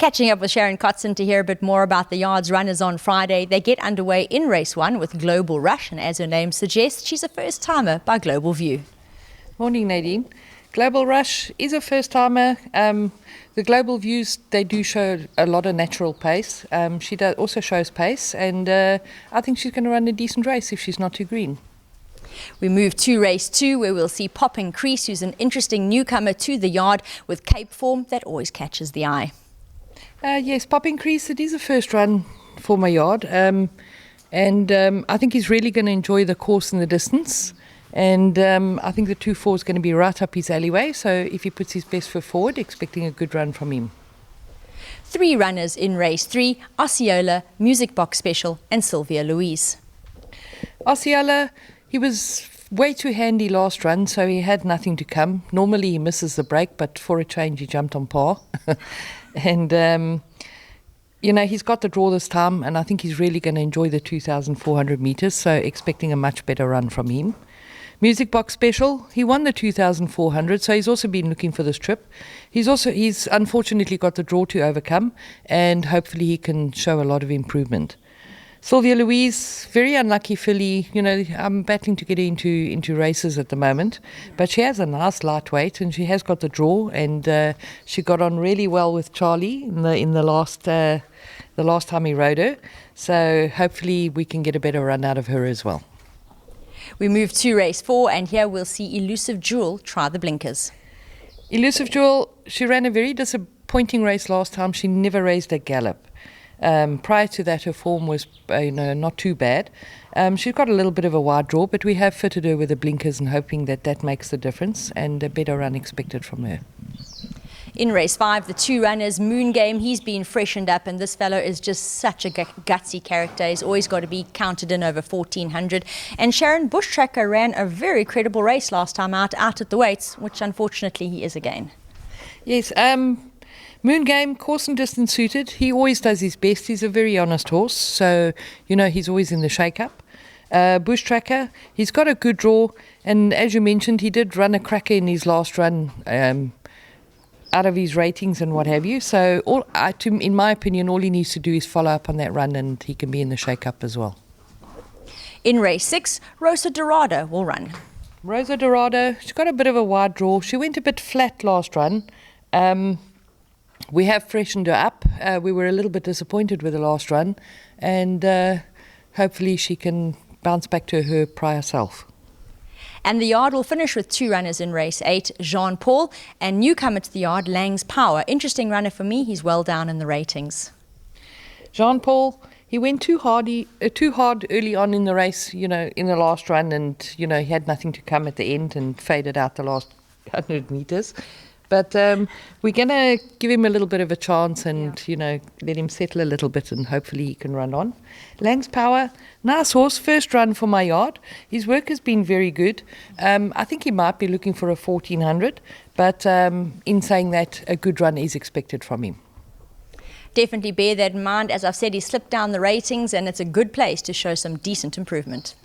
Catching up with Sharon Kotzen to hear a bit more about the yard's runners on Friday. They get underway in race 1 with Global Rush, and as her name suggests, she's a first-timer by Global View. Morning, Nadine. Global Rush is a first-timer. The Global Views, they do show a lot of natural pace. She also shows pace, and I think she's going to run a decent race if she's not too green. We move to race 2, where we'll see Popping Crease, who's an interesting newcomer to the yard with cape form that always catches the eye. Yes, Popping Crease, it is a first run for my yard, and I think he's really going to enjoy the course and the distance, and I think the 2-4 is going to be right up his alleyway, so if he puts his best foot forward, expecting a good run from him. 3 runners in race 3, Osceola, Music Box Special and Sylvia Louise. Osceola, he was way too handy last run, so he had nothing to come. Normally he misses the break, but for a change he jumped on par. And, he's got the draw this time, and I think he's really going to enjoy the 2,400 metres, so expecting a much better run from him. Music Box Special, he won the 2,400, so he's also been looking for this trip. He's unfortunately got the draw to overcome, and hopefully he can show a lot of improvement. Sylvia Louise, very unlucky filly. I'm battling to get her into races at the moment, but she has a nice lightweight and she has got the draw, and she got on really well with Charlie in the last time he rode her. So hopefully we can get a better run out of her as well. We move to race 4, and here we'll see Elusive Jewel try the blinkers. Elusive Jewel, she ran a very disappointing race last time. She never raised a gallop. Prior to that, her form was not too bad. She's got a little bit of a wide draw, but we have fitted her with the blinkers and hoping that makes the difference, and a better run expected from her. In race 5, the 2 runners, Moon Game, he's been freshened up, and this fellow is just such a gutsy character. He's always got to be counted in over 1,400. And Sharon Bushtracker ran a very credible race last time out at the weights, which unfortunately he is again. Yes, Moon Game, course and distance suited. He always does his best. He's a very honest horse, so he's always in the shake-up. Bushtracker, he's got a good draw, and as you mentioned, he did run a cracker in his last run out of his ratings and what have you. So, in my opinion, all he needs to do is follow up on that run, and he can be in the shake-up as well. In race 6, Rosa Dorado will run. Rosa Dorado, she's got a bit of a wide draw. She went a bit flat last run. We have freshened her up. We were a little bit disappointed with the last run, and hopefully she can bounce back to her prior self. And the yard will finish with 2 runners in race 8, Jean-Paul, and newcomer to the yard, Lang's Power. Interesting runner for me. He's well down in the ratings. Jean-Paul, he went too hard early on in the race, in the last run, and, he had nothing to come at the end and faded out the last 100 metres. But we're going to give him a little bit of a chance and, let him settle a little bit, and hopefully he can run on. Lang's Power, nice horse, first run for my yard. His work has been very good. I think he might be looking for a 1,400, but in saying that, a good run is expected from him. Definitely bear that in mind. As I've said, he slipped down the ratings, and it's a good place to show some decent improvement.